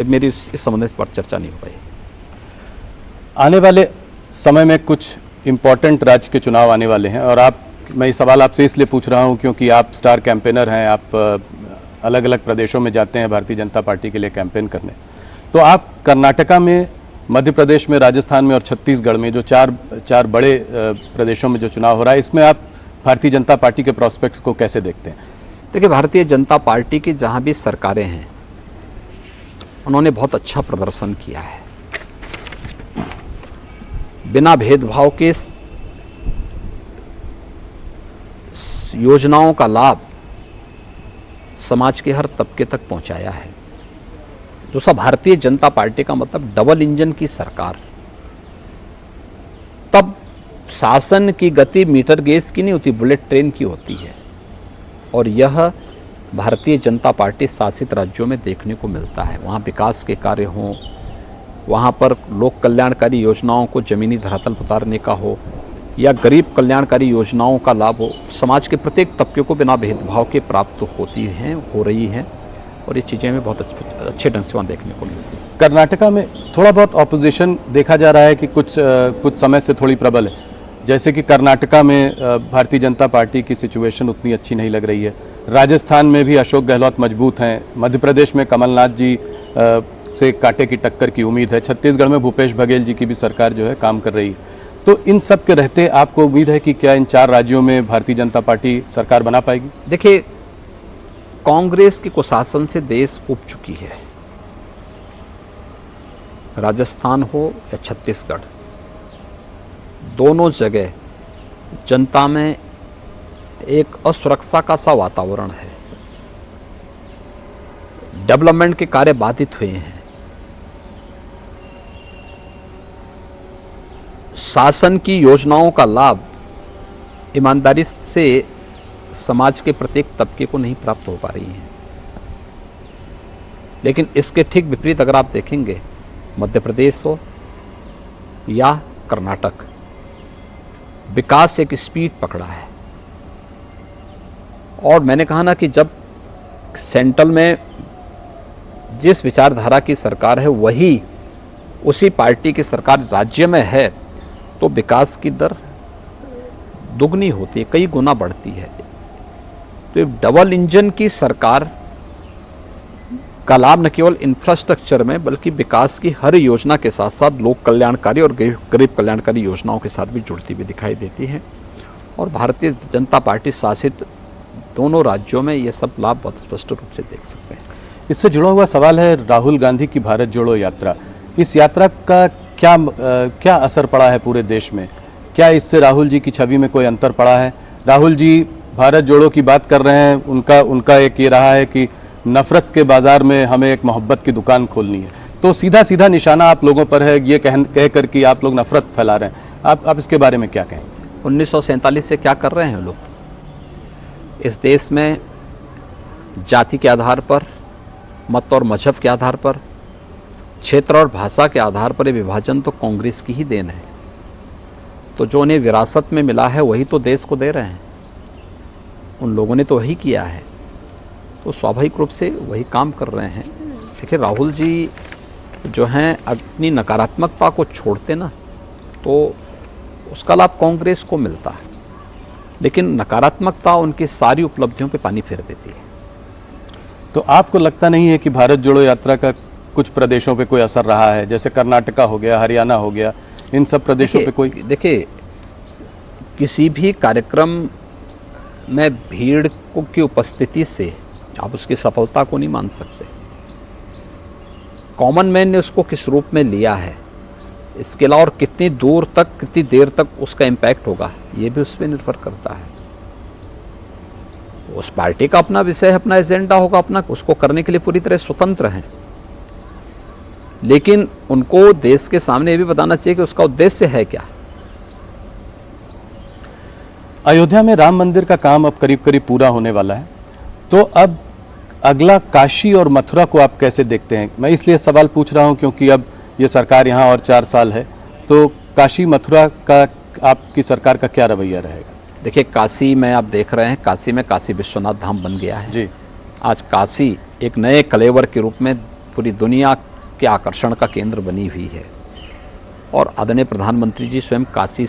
मेरी इस संबंध पर चर्चा नहीं हो पाई। आने वाले समय में कुछ इम्पोर्टेंट राज्य के चुनाव आने वाले हैं और मैं ये सवाल आपसे इसलिए पूछ रहा हूं क्योंकि आप स्टार कैंपेनर हैं, आप अलग अलग प्रदेशों में जाते हैं भारतीय जनता पार्टी के लिए कैंपेन करने। तो आप कर्नाटका में, मध्य प्रदेश में, राजस्थान में और छत्तीसगढ़ में जो चार बड़े प्रदेशों में जो चुनाव हो रहा है, इसमें आप भारतीय जनता पार्टी के प्रोस्पेक्ट्स को कैसे देखते हैं? देखिए, भारतीय जनता पार्टी की जहां भी सरकारें हैं उन्होंने बहुत अच्छा प्रदर्शन किया है। बिना भेदभाव के योजनाओं का लाभ समाज के हर तबके तक पहुंचाया है। दूसरा, भारतीय जनता पार्टी का मतलब डबल इंजन की सरकार। तब शासन की गति मीटर गेज की नहीं होती, बुलेट ट्रेन की होती है। और यह भारतीय जनता पार्टी शासित राज्यों में देखने को मिलता है। वहाँ विकास के कार्य हों, वहाँ पर लोक कल्याणकारी योजनाओं को जमीनी धरातल पर उतारने का हो या गरीब कल्याणकारी योजनाओं का लाभ हो, समाज के प्रत्येक तबके को बिना भेदभाव के प्राप्त होती हैं, हो रही हैं। और ये चीज़ें हमें बहुत अच्छे ढंग से वहाँ देखने को मिलती हैं। कर्नाटका में थोड़ा बहुत ऑपोजिशन देखा जा रहा है कि कुछ समय से थोड़ी प्रबल है। जैसे कि कर्नाटका में भारतीय जनता पार्टी की सिचुएशन उतनी अच्छी नहीं लग रही है। राजस्थान में भी अशोक गहलोत मजबूत हैं। मध्य प्रदेश में कमलनाथ जी से कांटे की टक्कर की उम्मीद है। छत्तीसगढ़ में भूपेश बघेल जी की भी सरकार जो है काम कर रही है। तो इन सब के रहते आपको उम्मीद है कि क्या इन 4 राज्यों में भारतीय जनता पार्टी सरकार बना पाएगी? देखिए, कांग्रेस के कुशासन से देश उब चुकी है। राजस्थान हो या छत्तीसगढ़, दोनों जगह जनता में एक असुरक्षा का सा वातावरण है। डेवलपमेंट के कार्य बाधित हुए हैं। शासन की योजनाओं का लाभ ईमानदारी से समाज के प्रत्येक तबके को नहीं प्राप्त हो पा रही है। लेकिन इसके ठीक विपरीत अगर आप देखेंगे, मध्य प्रदेश हो या कर्नाटक, विकास एक स्पीड पकड़ा है। और मैंने कहा ना कि जब सेंट्रल में जिस विचारधारा की सरकार है वही उसी पार्टी की सरकार राज्य में है, तो विकास की दर दुगनी होती है, कई गुना बढ़ती है। तो डबल इंजन की सरकार का लाभ न केवल इंफ्रास्ट्रक्चर में बल्कि विकास की हर योजना के साथ साथ लोक कल्याणकारी और गरीब कल्याणकारी योजनाओं के साथ भी जुड़ती हुई दिखाई देती है। और भारतीय जनता पार्टी शासित दोनों राज्यों में ये सब लाभ बहुत स्पष्ट रूप से देख सकते हैं। इससे जुड़ा हुआ सवाल है राहुल गांधी की भारत जोड़ो यात्रा। इस यात्रा का क्या असर पड़ा है पूरे देश में? क्या इससे राहुल जी की छवि में कोई अंतर पड़ा है? राहुल जी भारत जोड़ो की बात कर रहे हैं, उनका एक ये रहा है कि नफरत के बाजार में हमें एक मोहब्बत की दुकान खोलनी है। तो सीधा सीधा निशाना आप लोगों पर है, ये कहकर कि आप लोग नफरत फैला रहे हैं। आप इसके बारे में क्या कहें? 1947 से क्या कर रहे हैं लोग? इस देश में जाति के आधार पर, मत और मजहब के आधार पर, क्षेत्र और भाषा के आधार पर ये विभाजन तो कांग्रेस की ही देन है। तो जो उन्हें विरासत में मिला है वही तो देश को दे रहे हैं। उन लोगों ने तो वही किया है, तो स्वाभाविक रूप से वही काम कर रहे हैं। देखिए, राहुल जी जो हैं अपनी नकारात्मकता को छोड़ते ना तो उसका लाभ कांग्रेस को मिलता है, लेकिन नकारात्मकता उनकी सारी उपलब्धियों पे पानी फेर देती है। तो आपको लगता नहीं है कि भारत जोड़ो यात्रा का कुछ प्रदेशों पे कोई असर रहा है? जैसे कर्नाटका हो गया, हरियाणा हो गया, इन सब प्रदेशों पे कोई? देखिए, किसी भी कार्यक्रम में भीड़ की उपस्थिति से आप उसकी सफलता को नहीं मान सकते। कॉमन मैन ने उसको किस रूप में लिया है, इसके अलावा और कितनी दूर तक, कितनी देर तक उसका इम्पैक्ट होगा, ये भी उस पर निर्भर करता है। उस पार्टी का अपना विषय, अपना एजेंडा होगा, अपना उसको करने के लिए पूरी तरह स्वतंत्र हैं। लेकिन उनको देश के सामने ये भी बताना चाहिए कि उसका उद्देश्य है क्या। अयोध्या में राम मंदिर का काम अब करीब करीब पूरा होने वाला है, तो अब अगला काशी और मथुरा को आप कैसे देखते हैं? मैं इसलिए सवाल पूछ रहा हूं क्योंकि अब ये सरकार यहाँ और 4 साल है, तो काशी मथुरा का आपकी सरकार का क्या रवैया रहेगा? देखिए, काशी में आप देख रहे हैं, काशी में काशी विश्वनाथ धाम बन गया है जी। आज काशी एक नए कलेवर के रूप में पूरी दुनिया के आकर्षण का केंद्र बनी हुई है। और आदरणीय प्रधानमंत्री जी स्वयं काशी से